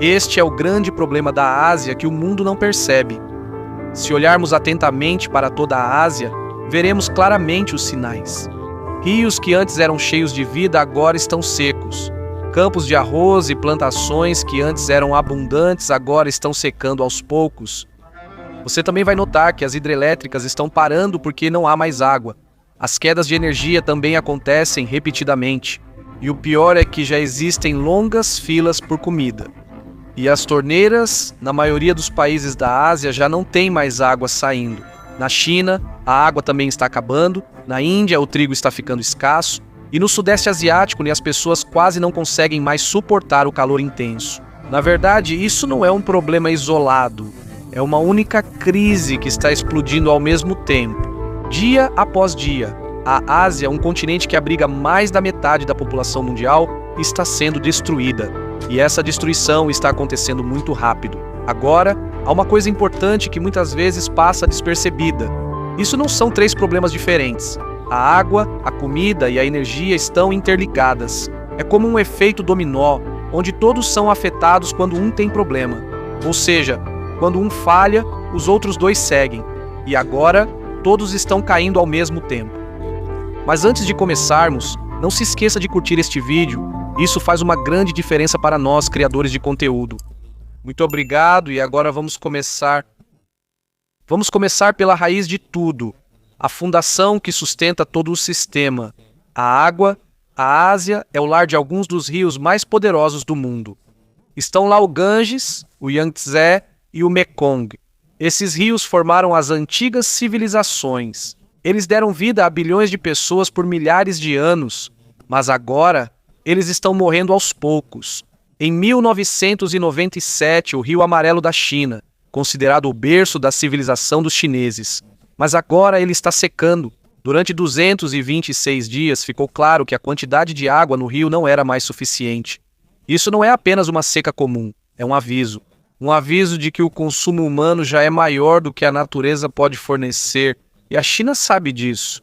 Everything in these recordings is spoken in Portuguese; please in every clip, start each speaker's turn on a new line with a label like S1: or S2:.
S1: Este é o grande problema da Ásia que o mundo não percebe. Se olharmos atentamente para toda a Ásia, veremos claramente os sinais. Rios que antes eram cheios de vida agora estão secos. Campos de arroz e plantações que antes eram abundantes agora estão secando aos poucos. Você também vai notar que as hidrelétricas estão parando porque não há mais água. As quedas de energia também acontecem repetidamente. E o pior é que já existem longas filas por comida. E as torneiras, na maioria dos países da Ásia, já não tem mais água saindo. Na China, a água também está acabando. Na Índia, o trigo está ficando escasso. E no Sudeste Asiático, as pessoas quase não conseguem mais suportar o calor intenso. Na verdade, isso não é um problema isolado. É uma única crise que está explodindo ao mesmo tempo. Dia após dia, a Ásia, um continente que abriga mais da metade da população mundial, está sendo destruída. E essa destruição está acontecendo muito rápido. Agora, há uma coisa importante que muitas vezes passa despercebida. Isso não são três problemas diferentes. A água, a comida e a energia estão interligadas. É como um efeito dominó, onde todos são afetados quando um tem problema. Ou seja, quando um falha, os outros dois seguem. E agora, todos estão caindo ao mesmo tempo. Mas antes de começarmos, não se esqueça de curtir este vídeo. Isso faz uma grande diferença para nós, criadores de conteúdo. Muito obrigado e agora vamos começar. Vamos começar pela raiz de tudo. A fundação que sustenta todo o sistema. A água. A Ásia é o lar de alguns dos rios mais poderosos do mundo. Estão lá o Ganges, o Yangtze e o Mekong. Esses rios formaram as antigas civilizações. Eles deram vida a bilhões de pessoas por milhares de anos, mas agora eles estão morrendo aos poucos. Em 1997, o Rio Amarelo da China, considerado o berço da civilização dos chineses. Mas agora ele está secando. Durante 226 dias ficou claro que a quantidade de água no rio não era mais suficiente. Isso não é apenas uma seca comum, é um aviso. Um aviso de que o consumo humano já é maior do que a natureza pode fornecer, e a China sabe disso.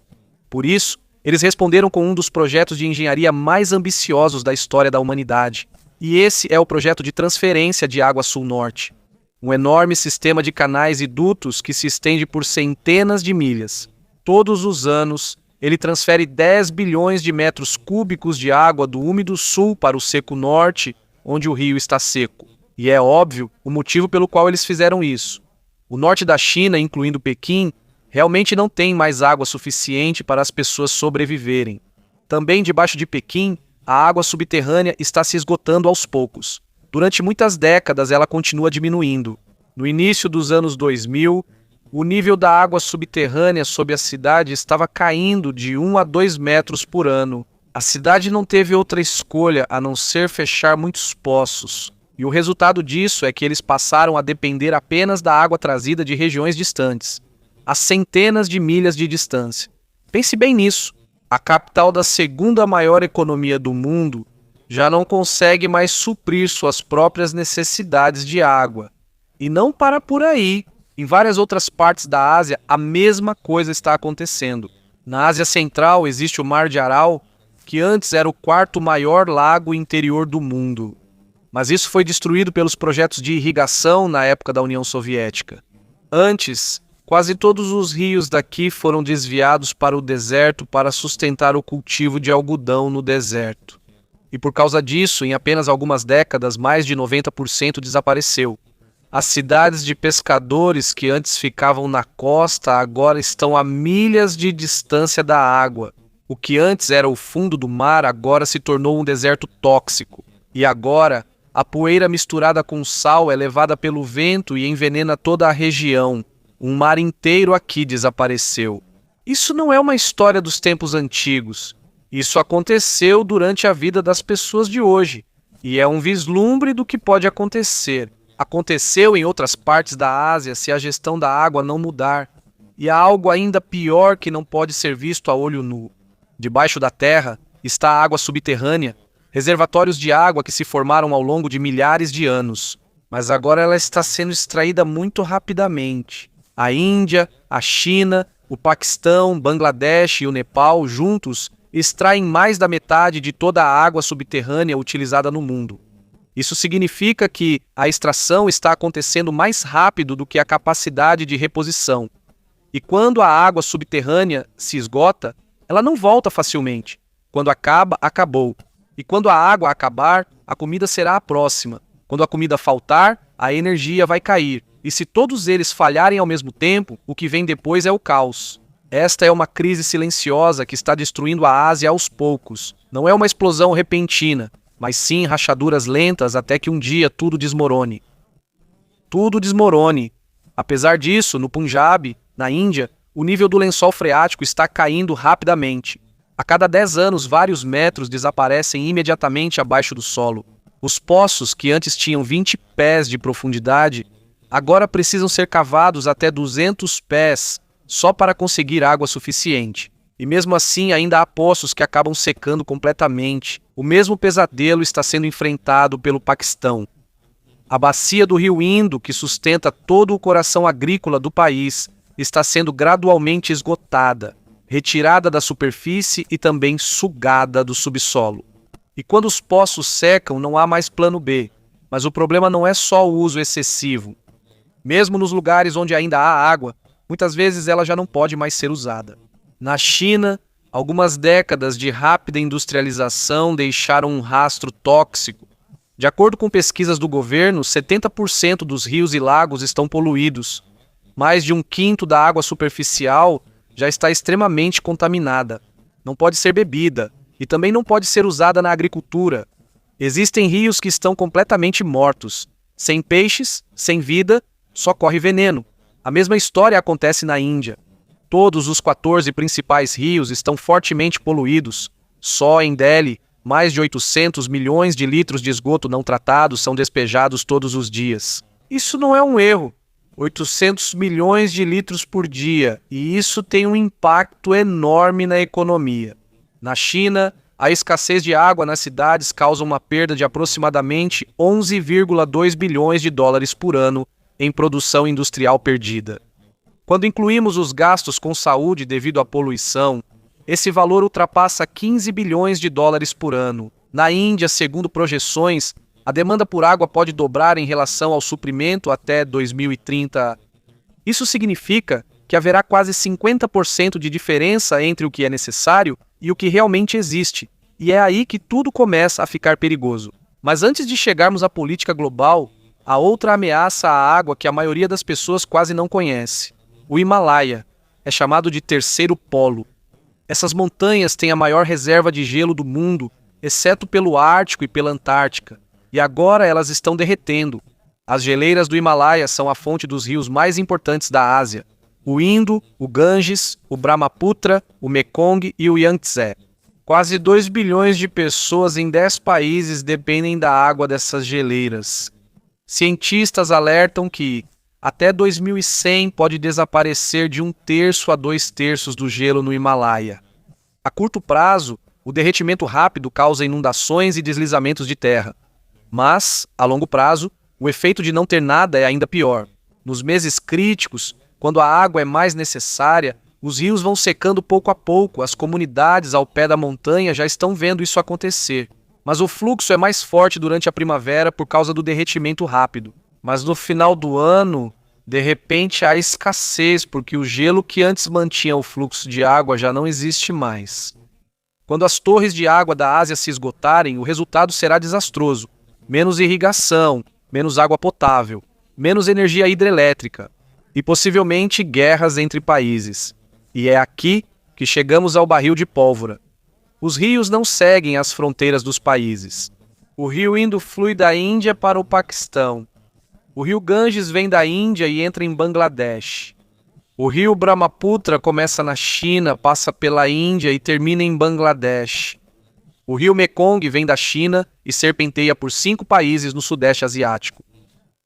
S1: Por isso, eles responderam com um dos projetos de engenharia mais ambiciosos da história da humanidade. E esse é o projeto de transferência de água sul-norte. Um enorme sistema de canais e dutos que se estende por centenas de milhas. Todos os anos, ele transfere 10 bilhões de metros cúbicos de água do úmido sul para o seco norte, onde o rio está seco. E é óbvio o motivo pelo qual eles fizeram isso. O norte da China, incluindo Pequim, realmente não tem mais água suficiente para as pessoas sobreviverem. Também debaixo de Pequim, a água subterrânea está se esgotando aos poucos. Durante muitas décadas ela continua diminuindo. No início dos anos 2000, o nível da água subterrânea sob a cidade estava caindo de 1 a 2 metros por ano. A cidade não teve outra escolha a não ser fechar muitos poços. E o resultado disso é que eles passaram a depender apenas da água trazida de regiões distantes, a centenas de milhas de distância. Pense bem nisso. A capital da segunda maior economia do mundo já não consegue mais suprir suas próprias necessidades de água. E não para por aí. Em várias outras partes da Ásia, a mesma coisa está acontecendo. Na Ásia Central existe o Mar de Aral, que antes era o quarto maior lago interior do mundo. Mas isso foi destruído pelos projetos de irrigação na época da União Soviética. Antes, quase todos os rios daqui foram desviados para o deserto para sustentar o cultivo de algodão no deserto. E por causa disso, em apenas algumas décadas, mais de 90% desapareceu. As cidades de pescadores que antes ficavam na costa agora estão a milhas de distância da água. O que antes era o fundo do mar agora se tornou um deserto tóxico. E agora, a poeira misturada com sal é levada pelo vento e envenena toda a região. Um mar inteiro aqui desapareceu. Isso não é uma história dos tempos antigos. Isso aconteceu durante a vida das pessoas de hoje. E é um vislumbre do que pode acontecer. Aconteceu em outras partes da Ásia se a gestão da água não mudar. E há algo ainda pior que não pode ser visto a olho nu. Debaixo da terra está a água subterrânea, reservatórios de água que se formaram ao longo de milhares de anos. Mas agora ela está sendo extraída muito rapidamente. A Índia, a China, o Paquistão, Bangladesh e o Nepal, juntos, extraem mais da metade de toda a água subterrânea utilizada no mundo. Isso significa que a extração está acontecendo mais rápido do que a capacidade de reposição. E quando a água subterrânea se esgota, ela não volta facilmente. Quando acaba, acabou. E quando a água acabar, a comida será a próxima. Quando a comida faltar, a energia vai cair. E se todos eles falharem ao mesmo tempo, o que vem depois é o caos. Esta é uma crise silenciosa que está destruindo a Ásia aos poucos. Não é uma explosão repentina, mas sim rachaduras lentas até que um dia tudo desmorone. Tudo desmorone. Apesar disso, no Punjab, na Índia, o nível do lençol freático está caindo rapidamente. A cada 10 anos, vários metros desaparecem imediatamente abaixo do solo. Os poços, que antes tinham 20 pés de profundidade, agora precisam ser cavados até 200 pés só para conseguir água suficiente. E mesmo assim, ainda há poços que acabam secando completamente. O mesmo pesadelo está sendo enfrentado pelo Paquistão. A bacia do rio Indo, que sustenta todo o coração agrícola do país, está sendo gradualmente esgotada, retirada da superfície e também sugada do subsolo. E quando os poços secam, não há mais plano B. Mas o problema não é só o uso excessivo. Mesmo nos lugares onde ainda há água, muitas vezes ela já não pode mais ser usada. Na China, algumas décadas de rápida industrialização deixaram um rastro tóxico. De acordo com pesquisas do governo, 70% dos rios e lagos estão poluídos. Mais de 1/5 da água superficial já está extremamente contaminada. Não pode ser bebida e também não pode ser usada na agricultura. Existem rios que estão completamente mortos. Sem peixes, sem vida, só corre veneno. A mesma história acontece na Índia. Todos os 14 principais rios estão fortemente poluídos. Só em Delhi, mais de 800 milhões de litros de esgoto não tratado são despejados todos os dias. Isso não é um erro. 800 milhões de litros por dia, e isso tem um impacto enorme na economia. Na China, a escassez de água nas cidades causa uma perda de aproximadamente 11,2 bilhões de dólares por ano em produção industrial perdida. Quando incluímos os gastos com saúde devido à poluição, esse valor ultrapassa 15 bilhões de dólares por ano. Na Índia, segundo projeções, a demanda por água pode dobrar em relação ao suprimento até 2030. Isso significa que haverá quase 50% de diferença entre o que é necessário e o que realmente existe, e é aí que tudo começa a ficar perigoso. Mas antes de chegarmos à política global, há outra ameaça à água que a maioria das pessoas quase não conhece. O Himalaia é chamado de terceiro polo. Essas montanhas têm a maior reserva de gelo do mundo, exceto pelo Ártico e pela Antártica. E agora elas estão derretendo. As geleiras do Himalaia são a fonte dos rios mais importantes da Ásia: o Indo, o Ganges, o Brahmaputra, o Mekong e o Yangtze. Quase 2 bilhões de pessoas em 10 países dependem da água dessas geleiras. Cientistas alertam que, até 2100, pode desaparecer de 1/3 a 2/3 do gelo no Himalaia. A curto prazo, o derretimento rápido causa inundações e deslizamentos de terra. Mas, a longo prazo, o efeito de não ter nada é ainda pior. Nos meses críticos, quando a água é mais necessária, os rios vão secando pouco a pouco. As comunidades ao pé da montanha já estão vendo isso acontecer. Mas o fluxo é mais forte durante a primavera por causa do derretimento rápido. Mas no final do ano, de repente há escassez, porque o gelo que antes mantinha o fluxo de água já não existe mais. Quando as torres de água da Ásia se esgotarem, o resultado será desastroso. Menos irrigação, menos água potável, menos energia hidrelétrica e possivelmente guerras entre países. E é aqui que chegamos ao barril de pólvora. Os rios não seguem as fronteiras dos países. O rio Indo flui da Índia para o Paquistão. O rio Ganges vem da Índia e entra em Bangladesh. O rio Brahmaputra começa na China, passa pela Índia e termina em Bangladesh. O rio Mekong vem da China e serpenteia por 5 países no Sudeste Asiático.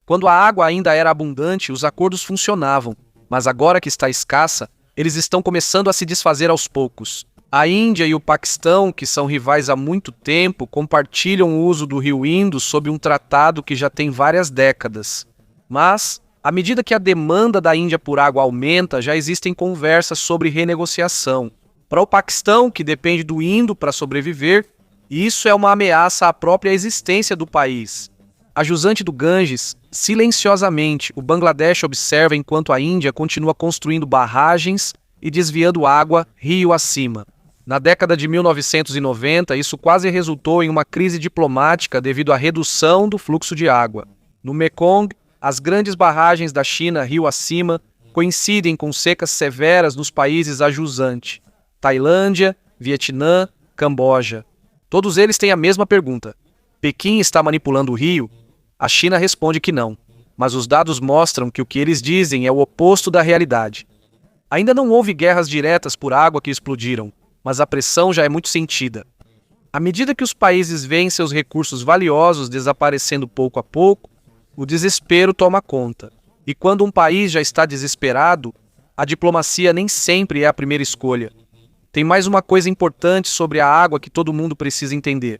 S1: Quando a água ainda era abundante, os acordos funcionavam, mas agora que está escassa, eles estão começando a se desfazer aos poucos. A Índia e o Paquistão, que são rivais há muito tempo, compartilham o uso do rio Indo sob um tratado que já tem várias décadas. Mas, à medida que a demanda da Índia por água aumenta, já existem conversas sobre renegociação. Para o Paquistão, que depende do Indo para sobreviver, isso é uma ameaça à própria existência do país. A jusante do Ganges, silenciosamente, o Bangladesh observa enquanto a Índia continua construindo barragens e desviando água rio acima. Na década de 1990, isso quase resultou em uma crise diplomática devido à redução do fluxo de água. No Mekong, as grandes barragens da China rio acima coincidem com secas severas nos países a jusante: Tailândia, Vietnã, Camboja. Todos eles têm a mesma pergunta: Pequim está manipulando o rio? A China responde que não, mas os dados mostram que o que eles dizem é o oposto da realidade. Ainda não houve guerras diretas por água que explodiram, mas a pressão já é muito sentida. À medida que os países veem seus recursos valiosos desaparecendo pouco a pouco, o desespero toma conta. E quando um país já está desesperado, a diplomacia nem sempre é a primeira escolha. Tem mais uma coisa importante sobre a água que todo mundo precisa entender.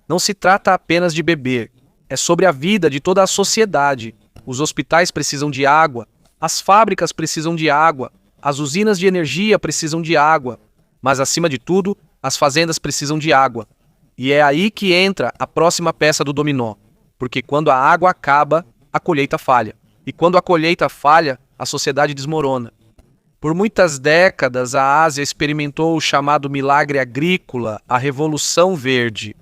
S1: Não se trata apenas de beber. É sobre a vida de toda a sociedade. Os hospitais precisam de água, as fábricas precisam de água, as usinas de energia precisam de água, mas acima de tudo, as fazendas precisam de água. E é aí que entra a próxima peça do dominó, porque quando a água acaba, a colheita falha. E quando a colheita falha, a sociedade desmorona. Por muitas décadas, a Ásia experimentou o chamado milagre agrícola, a Revolução Verde.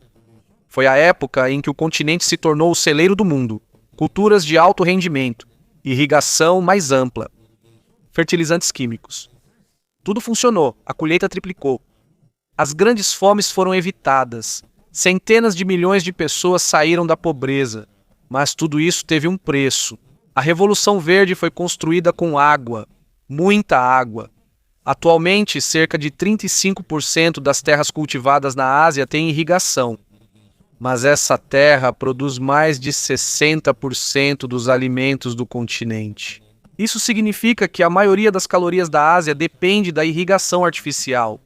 S1: Foi a época em que o continente se tornou o celeiro do mundo. Culturas de alto rendimento, irrigação mais ampla, fertilizantes químicos. Tudo funcionou, a colheita triplicou. As grandes fomes foram evitadas. Centenas de milhões de pessoas saíram da pobreza. Mas tudo isso teve um preço. A Revolução Verde foi construída com água, muita água. Atualmente, cerca de 35% das terras cultivadas na Ásia têm irrigação. Mas essa terra produz mais de 60% dos alimentos do continente. Isso significa que a maioria das calorias da Ásia depende da irrigação artificial.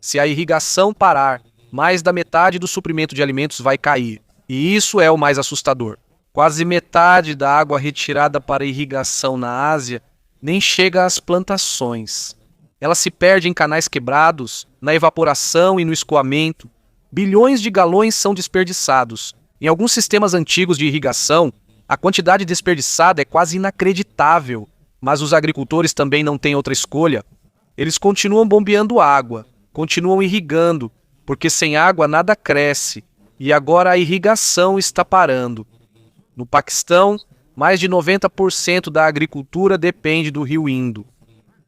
S1: Se a irrigação parar, mais da metade do suprimento de alimentos vai cair. E isso é o mais assustador. Quase metade da água retirada para irrigação na Ásia nem chega às plantações. Ela se perde em canais quebrados, na evaporação e no escoamento. Bilhões de galões são desperdiçados. Em alguns sistemas antigos de irrigação, a quantidade desperdiçada é quase inacreditável. Mas os agricultores também não têm outra escolha. Eles continuam bombeando água, continuam irrigando, porque sem água nada cresce. E agora a irrigação está parando. No Paquistão, mais de 90% da agricultura depende do rio Indo.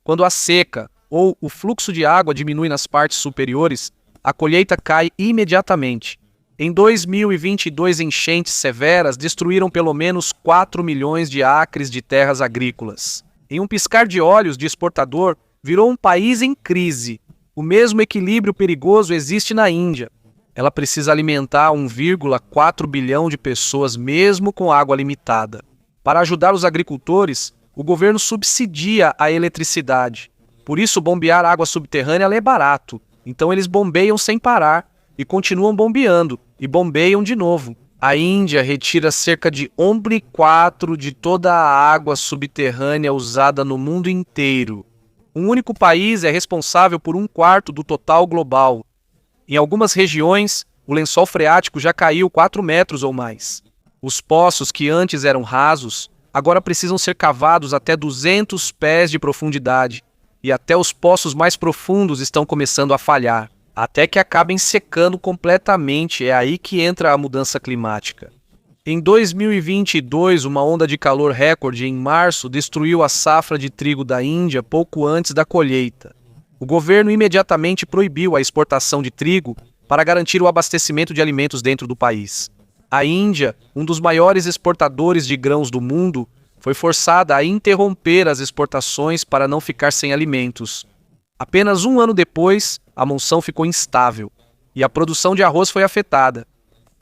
S1: Quando a seca ou o fluxo de água diminui nas partes superiores, a colheita cai imediatamente. Em 2022, enchentes severas destruíram pelo menos 4 milhões de acres de terras agrícolas. Em um piscar de olhos de exportador, virou um país em crise. O mesmo equilíbrio perigoso existe na Índia. Ela precisa alimentar 1,4 bilhão de pessoas mesmo com água limitada. Para ajudar os agricultores, o governo subsidia a eletricidade. Por isso, bombear água subterrânea é barato. Então eles bombeiam sem parar e continuam bombeando e bombeiam de novo. A Índia retira cerca de 1/4 de toda a água subterrânea usada no mundo inteiro. Um único país é responsável por 1/4 do total global. Em algumas regiões, o lençol freático já caiu 4 metros ou mais. Os poços que antes eram rasos, agora precisam ser cavados até 200 pés de profundidade. E até os poços mais profundos estão começando a falhar, até que acabem secando completamente. É aí que entra a mudança climática. Em 2022, uma onda de calor recorde em março destruiu a safra de trigo da Índia pouco antes da colheita. O governo imediatamente proibiu a exportação de trigo para garantir o abastecimento de alimentos dentro do país. A Índia, um dos maiores exportadores de grãos do mundo, foi forçada a interromper as exportações para não ficar sem alimentos. Apenas um ano depois, a monção ficou instável e a produção de arroz foi afetada.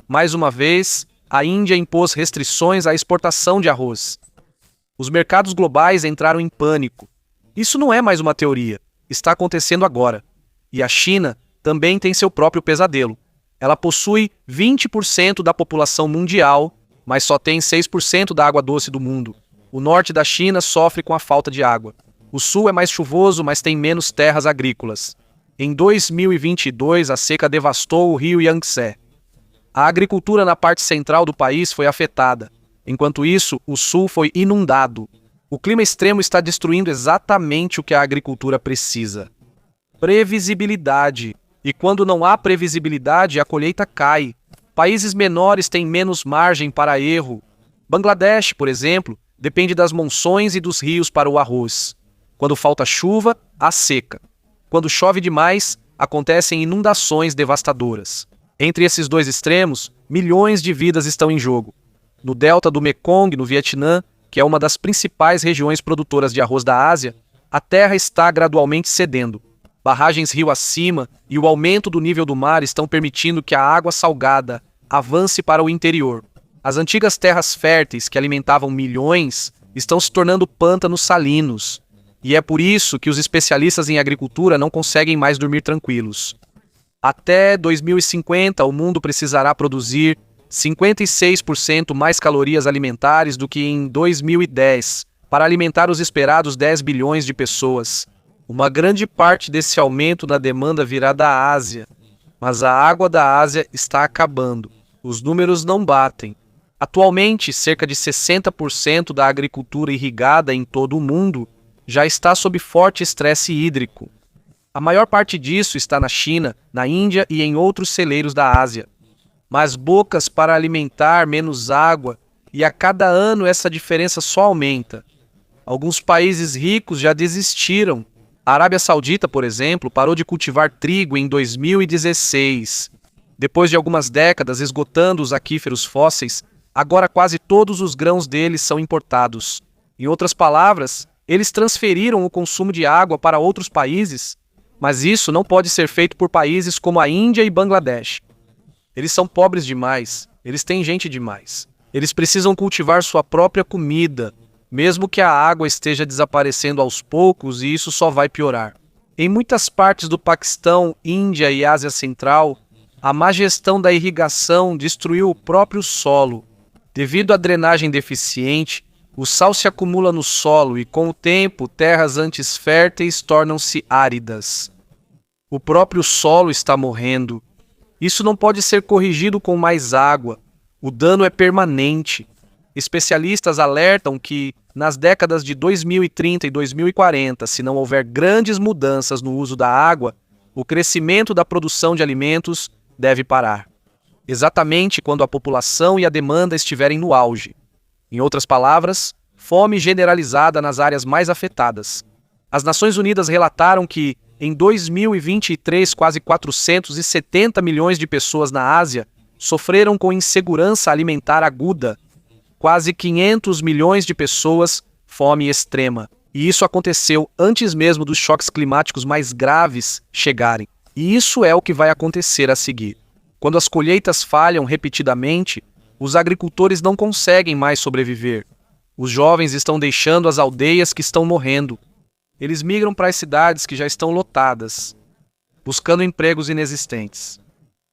S1: Mais uma vez, a Índia impôs restrições à exportação de arroz. Os mercados globais entraram em pânico. Isso não é mais uma teoria, está acontecendo agora. E a China também tem seu próprio pesadelo. Ela possui 20% da população mundial, mas só tem 6% da água doce do mundo. O norte da China sofre com a falta de água. O sul é mais chuvoso, mas tem menos terras agrícolas. Em 2022, a seca devastou o rio Yangtze. A agricultura na parte central do país foi afetada. Enquanto isso, o sul foi inundado. O clima extremo está destruindo exatamente o que a agricultura precisa. Previsibilidade. E quando não há previsibilidade, a colheita cai. Países menores têm menos margem para erro. Bangladesh, por exemplo, depende das monções e dos rios para o arroz. Quando falta chuva, há seca. Quando chove demais, acontecem inundações devastadoras. Entre esses dois extremos, milhões de vidas estão em jogo. No delta do Mekong, no Vietnã, que é uma das principais regiões produtoras de arroz da Ásia, a terra está gradualmente cedendo. Barragens rio acima e o aumento do nível do mar estão permitindo que a água salgada avance para o interior. As antigas terras férteis que alimentavam milhões estão se tornando pântanos salinos. E é por isso que os especialistas em agricultura não conseguem mais dormir tranquilos. Até 2050, o mundo precisará produzir 56% mais calorias alimentares do que em 2010 para alimentar os esperados 10 bilhões de pessoas. Uma grande parte desse aumento na demanda virá da Ásia, mas a água da Ásia está acabando. Os números não batem. Atualmente, cerca de 60% da agricultura irrigada em todo o mundo já está sob forte estresse hídrico. A maior parte disso está na China, na Índia e em outros celeiros da Ásia. Mais bocas para alimentar, menos água, e a cada ano essa diferença só aumenta. Alguns países ricos já desistiram. A Arábia Saudita, por exemplo, parou de cultivar trigo em 2016. Depois de algumas décadas esgotando os aquíferos fósseis, agora quase todos os grãos deles são importados. Em outras palavras, eles transferiram o consumo de água para outros países, mas isso não pode ser feito por países como a Índia e Bangladesh. Eles são pobres demais, eles têm gente demais. Eles precisam cultivar sua própria comida, mesmo que a água esteja desaparecendo aos poucos, e isso só vai piorar. Em muitas partes do Paquistão, Índia e Ásia Central, a má gestão da irrigação destruiu o próprio solo. Devido à drenagem deficiente, o sal se acumula no solo e, com o tempo, terras antes férteis tornam-se áridas. O próprio solo está morrendo. Isso não pode ser corrigido com mais água. O dano é permanente. Especialistas alertam que, nas décadas de 2030 e 2040, se não houver grandes mudanças no uso da água, o crescimento da produção de alimentos deve parar. Exatamente quando a população e a demanda estiverem no auge. Em outras palavras, fome generalizada nas áreas mais afetadas. As Nações Unidas relataram que, em 2023, quase 470 milhões de pessoas na Ásia sofreram com insegurança alimentar aguda. Quase 500 milhões de pessoas, fome extrema. E isso aconteceu antes mesmo dos choques climáticos mais graves chegarem. E isso é o que vai acontecer a seguir. Quando as colheitas falham repetidamente, os agricultores não conseguem mais sobreviver. Os jovens estão deixando as aldeias que estão morrendo. Eles migram para as cidades que já estão lotadas, buscando empregos inexistentes.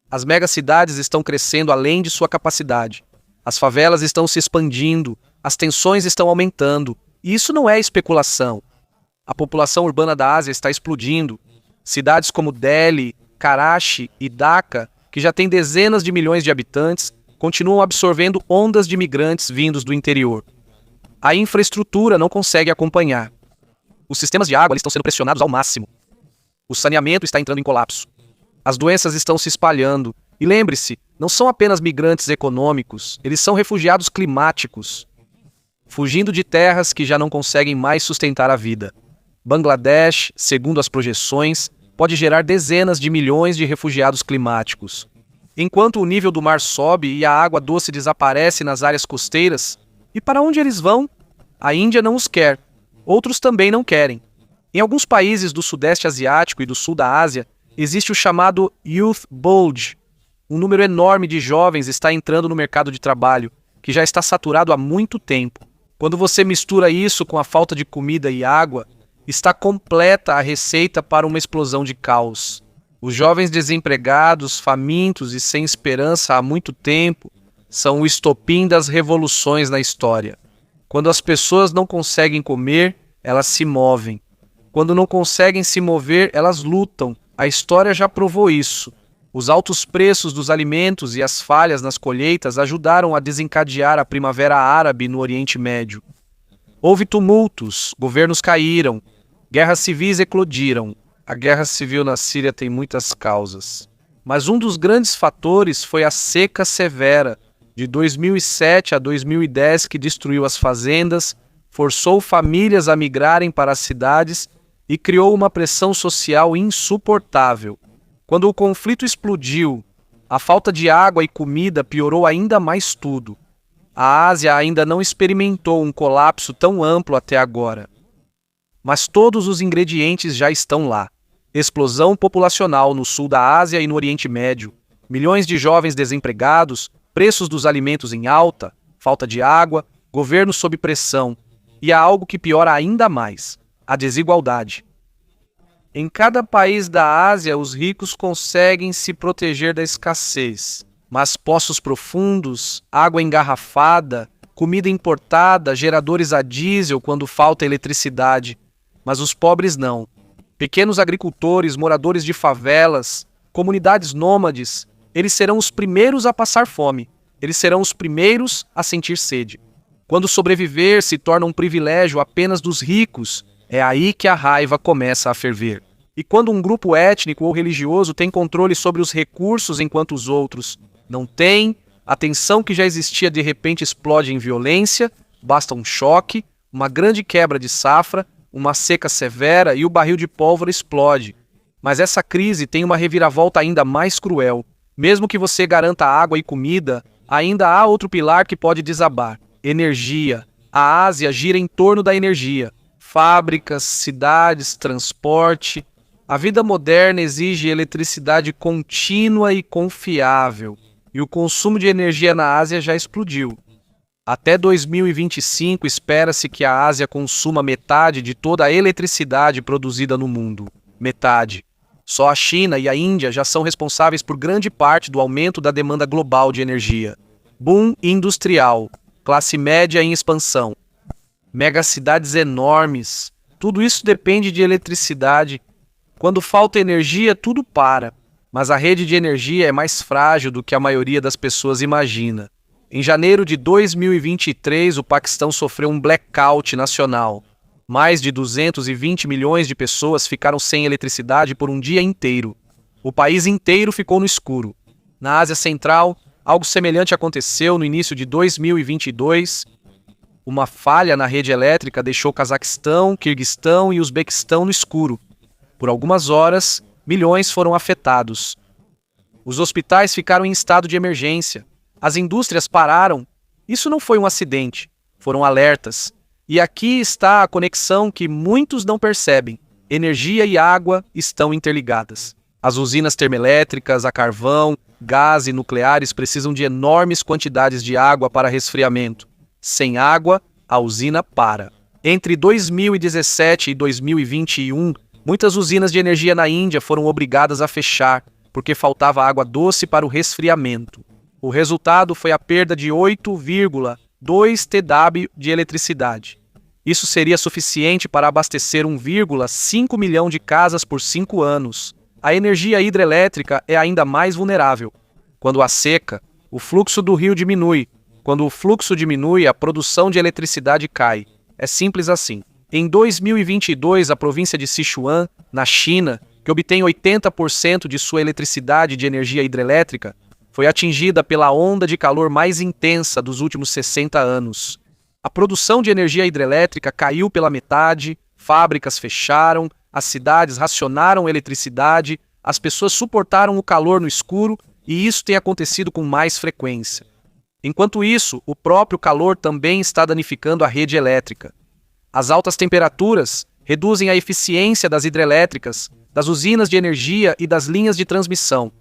S1: As megacidades estão crescendo além de sua capacidade. As favelas estão se expandindo, as tensões estão aumentando. E isso não é especulação. A população urbana da Ásia está explodindo. Cidades como Delhi, Karachi e Dhaka, que já têm dezenas de milhões de habitantes, continuam absorvendo ondas de imigrantes vindos do interior. A infraestrutura não consegue acompanhar. Os sistemas de água estão sendo pressionados ao máximo. O saneamento está entrando em colapso. As doenças estão se espalhando. E lembre-se, não são apenas migrantes econômicos, eles são refugiados climáticos, fugindo de terras que já não conseguem mais sustentar a vida. Bangladesh, segundo as projeções, pode gerar dezenas de milhões de refugiados climáticos. Enquanto o nível do mar sobe e a água doce desaparece nas áreas costeiras, e para onde eles vão? A Índia não os quer. Outros também não querem. Em alguns países do Sudeste Asiático e do Sul da Ásia, existe o chamado Youth Bulge. Um número enorme de jovens está entrando no mercado de trabalho, que já está saturado há muito tempo. Quando você mistura isso com a falta de comida e água, está completa a receita para uma explosão de caos. Os jovens desempregados, famintos e sem esperança há muito tempo são o estopim das revoluções na história. Quando as pessoas não conseguem comer, elas se movem. Quando não conseguem se mover, elas lutam. A história já provou isso. Os altos preços dos alimentos e as falhas nas colheitas ajudaram a desencadear a Primavera Árabe no Oriente Médio. Houve tumultos, governos caíram, guerras civis eclodiram. A guerra civil na Síria tem muitas causas. Mas um dos grandes fatores foi a seca severa, de 2007 a 2010, que destruiu as fazendas, forçou famílias a migrarem para as cidades e criou uma pressão social insuportável. Quando o conflito explodiu, a falta de água e comida piorou ainda mais tudo. A Ásia ainda não experimentou um colapso tão amplo até agora. Mas todos os ingredientes já estão lá. Explosão populacional no sul da Ásia e no Oriente Médio, milhões de jovens desempregados, preços dos alimentos em alta, falta de água, governo sob pressão. E há algo que piora ainda mais: a desigualdade. Em cada país da Ásia, os ricos conseguem se proteger da escassez. Mas poços profundos, água engarrafada, comida importada, geradores a diesel quando falta eletricidade. Mas os pobres não. Pequenos agricultores, moradores de favelas, comunidades nômades, eles serão os primeiros a passar fome. Eles serão os primeiros a sentir sede. Quando sobreviver se torna um privilégio apenas dos ricos, é aí que a raiva começa a ferver. E quando um grupo étnico ou religioso tem controle sobre os recursos enquanto os outros não têm, a tensão que já existia de repente explode em violência, basta um choque, uma grande quebra de safra, uma seca severa e o barril de pólvora explode. Mas essa crise tem uma reviravolta ainda mais cruel. Mesmo que você garanta água e comida, ainda há outro pilar que pode desabar: energia. A Ásia gira em torno da energia. Fábricas, cidades, transporte. A vida moderna exige eletricidade contínua e confiável. E o consumo de energia na Ásia já explodiu. Até 2025, espera-se que a Ásia consuma metade de toda a eletricidade produzida no mundo. Metade. Só a China e a Índia já são responsáveis por grande parte do aumento da demanda global de energia. Boom industrial. Classe média em expansão. Megacidades enormes. Tudo isso depende de eletricidade. Quando falta energia, tudo para. Mas a rede de energia é mais frágil do que a maioria das pessoas imagina. Em janeiro de 2023, o Paquistão sofreu um blackout nacional. Mais de 220 milhões de pessoas ficaram sem eletricidade por um dia inteiro. O país inteiro ficou no escuro. Na Ásia Central, algo semelhante aconteceu no início de 2022. Uma falha na rede elétrica deixou Cazaquistão, Quirguistão e Uzbequistão no escuro. Por algumas horas, milhões foram afetados. Os hospitais ficaram em estado de emergência. As indústrias pararam. Isso não foi um acidente, foram alertas. E aqui está a conexão que muitos não percebem. Energia e água estão interligadas. As usinas termoelétricas, a carvão, gás e nucleares precisam de enormes quantidades de água para resfriamento. Sem água, a usina para. Entre 2017 e 2021, muitas usinas de energia na Índia foram obrigadas a fechar, porque faltava água doce para o resfriamento. O resultado foi a perda de 8,2 TW de eletricidade. Isso seria suficiente para abastecer 1,5 milhão de casas por 5 anos. A energia hidrelétrica é ainda mais vulnerável. Quando há seca, o fluxo do rio diminui. Quando o fluxo diminui, a produção de eletricidade cai. É simples assim. Em 2022, a província de Sichuan, na China, que obtém 80% de sua eletricidade de energia hidrelétrica, foi atingida pela onda de calor mais intensa dos últimos 60 anos. A produção de energia hidrelétrica caiu pela metade, fábricas fecharam, as cidades racionaram eletricidade, as pessoas suportaram o calor no escuro e isso tem acontecido com mais frequência. Enquanto isso, o próprio calor também está danificando a rede elétrica. As altas temperaturas reduzem a eficiência das hidrelétricas, das usinas de energia e das linhas de transmissão,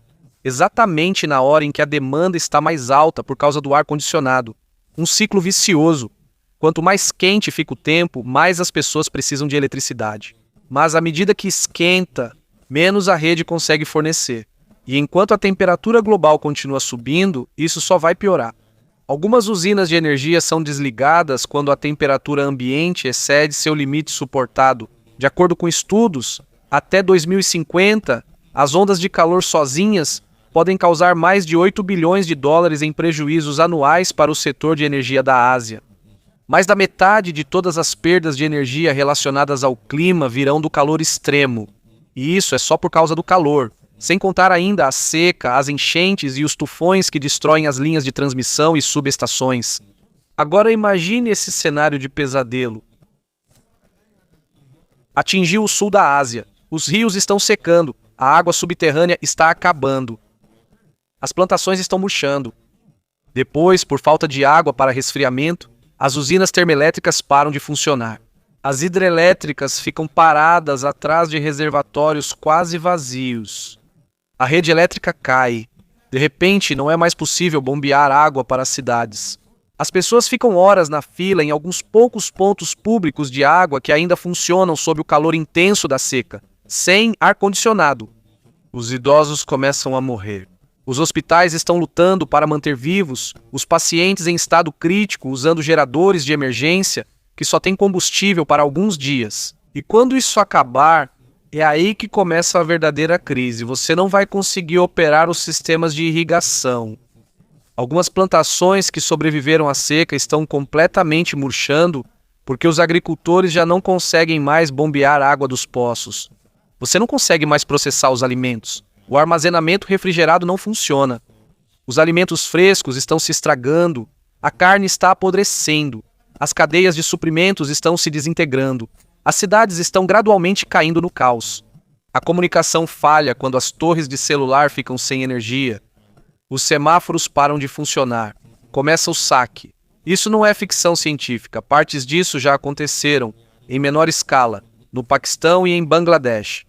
S1: exatamente na hora em que a demanda está mais alta por causa do ar-condicionado. Um ciclo vicioso. Quanto mais quente fica o tempo, mais as pessoas precisam de eletricidade. Mas à medida que esquenta, menos a rede consegue fornecer. E enquanto a temperatura global continua subindo, isso só vai piorar. Algumas usinas de energia são desligadas quando a temperatura ambiente excede seu limite suportado. De acordo com estudos, até 2050, as ondas de calor sozinhas podem causar mais de 8 bilhões de dólares em prejuízos anuais para o setor de energia da Ásia. Mais da metade de todas as perdas de energia relacionadas ao clima virão do calor extremo. E isso é só por causa do calor, sem contar ainda a seca, as enchentes e os tufões que destroem as linhas de transmissão e subestações. Agora imagine esse cenário de pesadelo. Atingiu o sul da Ásia. Os rios estão secando. A água subterrânea está acabando. As plantações estão murchando. Depois, por falta de água para resfriamento, as usinas termoelétricas param de funcionar. As hidrelétricas ficam paradas atrás de reservatórios quase vazios. A rede elétrica cai. De repente, não é mais possível bombear água para as cidades. As pessoas ficam horas na fila em alguns poucos pontos públicos de água que ainda funcionam sob o calor intenso da seca, sem ar-condicionado. Os idosos começam a morrer. Os hospitais estão lutando para manter vivos os pacientes em estado crítico usando geradores de emergência que só têm combustível para alguns dias. E quando isso acabar, é aí que começa a verdadeira crise. Você não vai conseguir operar os sistemas de irrigação. Algumas plantações que sobreviveram à seca estão completamente murchando porque os agricultores já não conseguem mais bombear água dos poços. Você não consegue mais processar os alimentos. O armazenamento refrigerado não funciona. Os alimentos frescos estão se estragando. A carne está apodrecendo. As cadeias de suprimentos estão se desintegrando. As cidades estão gradualmente caindo no caos. A comunicação falha quando as torres de celular ficam sem energia. Os semáforos param de funcionar. Começa o saque. Isso não é ficção científica. Partes disso já aconteceram, em menor escala, no Paquistão e em Bangladesh.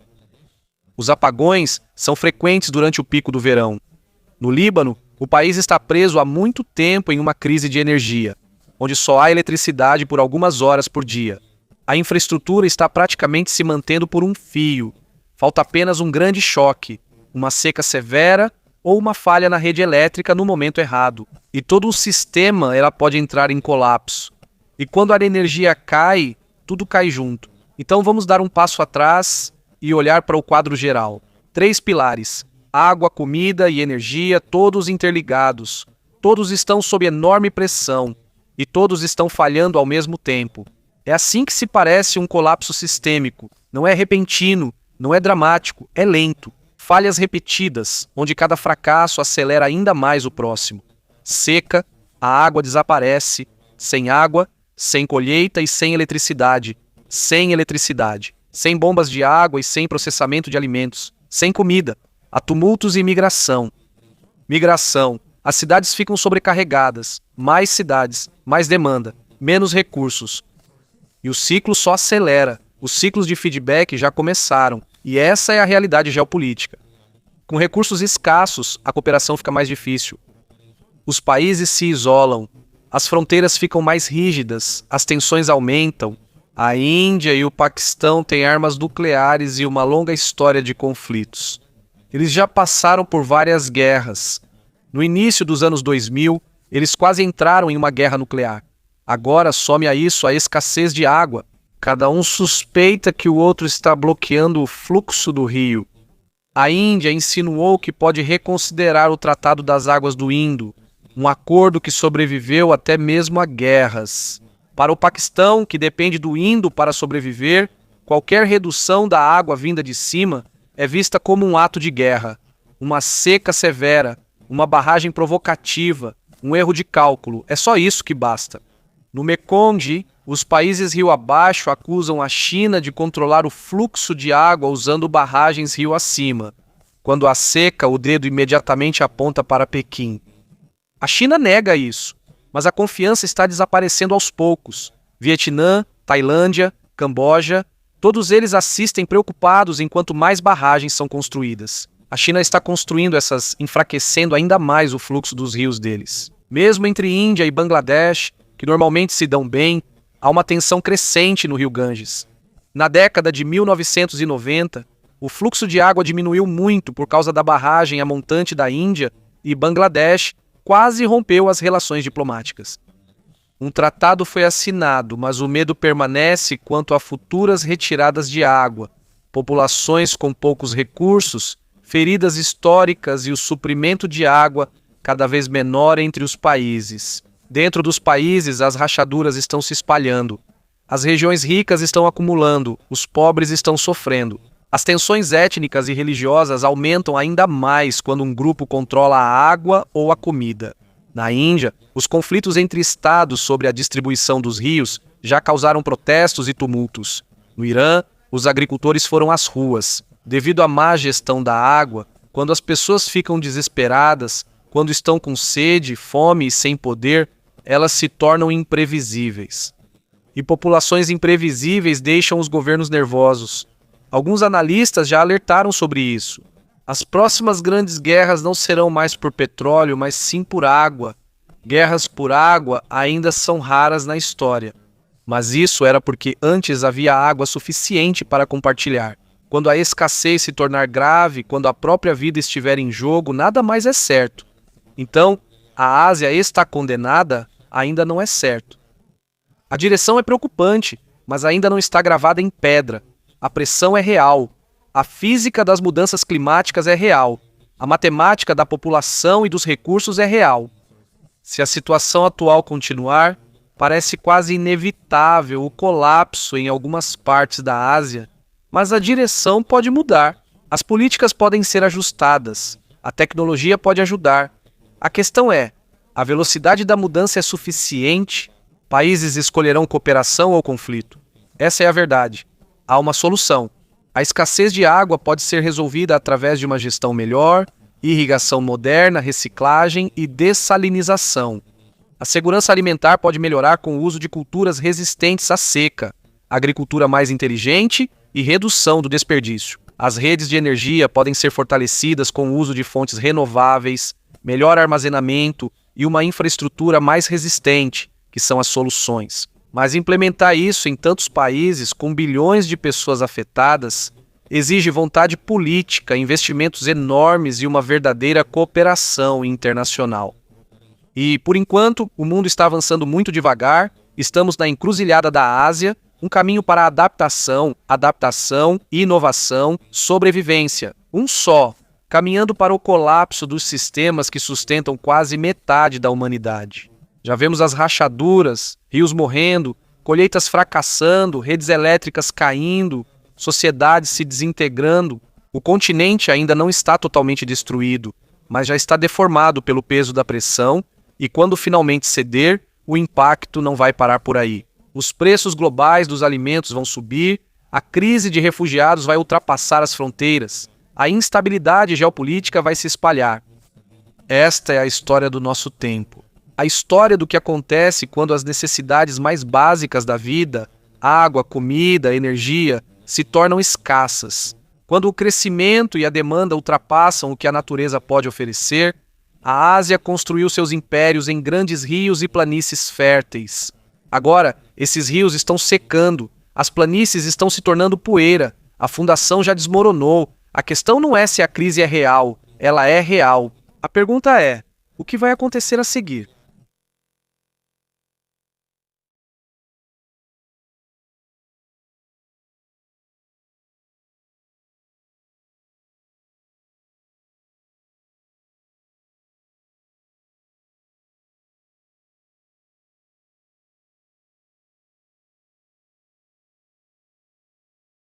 S1: Os apagões são frequentes durante o pico do verão. No Líbano, o país está preso há muito tempo em uma crise de energia, onde só há eletricidade por algumas horas por dia. A infraestrutura está praticamente se mantendo por um fio. Falta apenas um grande choque, uma seca severa ou uma falha na rede elétrica no momento errado. E todo o sistema pode entrar em colapso. E quando a energia cai, tudo cai junto. Então vamos dar um passo atrás e olhar para o quadro geral. 3 pilares: água, comida e energia, todos interligados. Todos estão sob enorme pressão e todos estão falhando ao mesmo tempo. É assim que se parece um colapso sistêmico. Não é repentino, não é dramático, é lento. Falhas repetidas, onde cada fracasso acelera ainda mais o próximo. Seca, a água desaparece. Sem água, sem colheita e sem eletricidade. Sem eletricidade. Sem bombas de água e sem processamento de alimentos. Sem comida. Há tumultos e migração. Migração. As cidades ficam sobrecarregadas. Mais cidades, mais demanda, menos recursos. E o ciclo só acelera. Os ciclos de feedback já começaram. E essa é a realidade geopolítica. Com recursos escassos, a cooperação fica mais difícil. Os países se isolam. As fronteiras ficam mais rígidas. As tensões aumentam. A Índia e o Paquistão têm armas nucleares e uma longa história de conflitos. Eles já passaram por várias guerras. No início dos anos 2000, eles quase entraram em uma guerra nuclear. Agora some a isso a escassez de água. Cada um suspeita que o outro está bloqueando o fluxo do rio. A Índia insinuou que pode reconsiderar o Tratado das Águas do Indo, um acordo que sobreviveu até mesmo a guerras. Para o Paquistão, que depende do Indo para sobreviver, qualquer redução da água vinda de cima é vista como um ato de guerra, uma seca severa, uma barragem provocativa, um erro de cálculo. É só isso que basta. No Mekong, os países rio abaixo acusam a China de controlar o fluxo de água usando barragens rio acima. Quando há seca, o dedo imediatamente aponta para Pequim. A China nega isso, mas a confiança está desaparecendo aos poucos. Vietnã, Tailândia, Camboja, todos eles assistem preocupados enquanto mais barragens são construídas. A China está construindo essas, enfraquecendo ainda mais o fluxo dos rios deles. Mesmo entre Índia e Bangladesh, que normalmente se dão bem, há uma tensão crescente no rio Ganges. Na década de 1990, o fluxo de água diminuiu muito por causa da barragem a montante da Índia e Bangladesh quase rompeu as relações diplomáticas. Um tratado foi assinado, mas o medo permanece quanto a futuras retiradas de água. Populações com poucos recursos feridas históricas e o suprimento de água cada vez menor entre os países. Dentro dos países, as rachaduras estão se espalhando. As regiões ricas estão acumulando, os pobres estão sofrendo. As tensões étnicas e religiosas aumentam ainda mais quando um grupo controla a água ou a comida. Na Índia, os conflitos entre estados sobre a distribuição dos rios já causaram protestos e tumultos. No Irã, os agricultores foram às ruas. Devido à má gestão da água, quando as pessoas ficam desesperadas, quando estão com sede, fome e sem poder, elas se tornam imprevisíveis. E populações imprevisíveis deixam os governos nervosos. Alguns analistas já alertaram sobre isso. As próximas grandes guerras não serão mais por petróleo, mas sim por água. Guerras por água ainda são raras na história. Mas isso era porque antes havia água suficiente para compartilhar. Quando a escassez se tornar grave, quando a própria vida estiver em jogo, nada mais é certo. Então, a Ásia está condenada? Ainda não é certo. A direção é preocupante, mas ainda não está gravada em pedra. A pressão é real. A física das mudanças climáticas é real. A matemática da população e dos recursos é real. Se a situação atual continuar, parece quase inevitável o colapso em algumas partes da Ásia, mas a direção pode mudar. As políticas podem ser ajustadas. A tecnologia pode ajudar. A questão é, a velocidade da mudança é suficiente? Países escolherão cooperação ou conflito? Essa é a verdade. Há uma solução. A escassez de água pode ser resolvida através de uma gestão melhor, irrigação moderna, reciclagem e dessalinização. A segurança alimentar pode melhorar com o uso de culturas resistentes à seca, agricultura mais inteligente e redução do desperdício. As redes de energia podem ser fortalecidas com o uso de fontes renováveis, melhor armazenamento e uma infraestrutura mais resistente, que são as soluções. Mas implementar isso em tantos países, com bilhões de pessoas afetadas, exige vontade política, investimentos enormes e uma verdadeira cooperação internacional. E, por enquanto, o mundo está avançando muito devagar, estamos na encruzilhada da Ásia, um caminho para adaptação, inovação, sobrevivência. Um só, caminhando para o colapso dos sistemas que sustentam quase metade da humanidade. Já vemos as rachaduras, rios morrendo, colheitas fracassando, redes elétricas caindo, sociedades se desintegrando. O continente ainda não está totalmente destruído, mas já está deformado pelo peso da pressão e quando finalmente ceder, o impacto não vai parar por aí. Os preços globais dos alimentos vão subir, a crise de refugiados vai ultrapassar as fronteiras, a instabilidade geopolítica vai se espalhar. Esta é a história do nosso tempo. A história do que acontece quando as necessidades mais básicas da vida, água, comida, energia, se tornam escassas. Quando o crescimento e a demanda ultrapassam o que a natureza pode oferecer, a Ásia construiu seus impérios em grandes rios e planícies férteis. Agora, esses rios estão secando, as planícies estão se tornando poeira, a fundação já desmoronou. A questão não é se a crise é real, ela é real. A pergunta é, o que vai acontecer a seguir?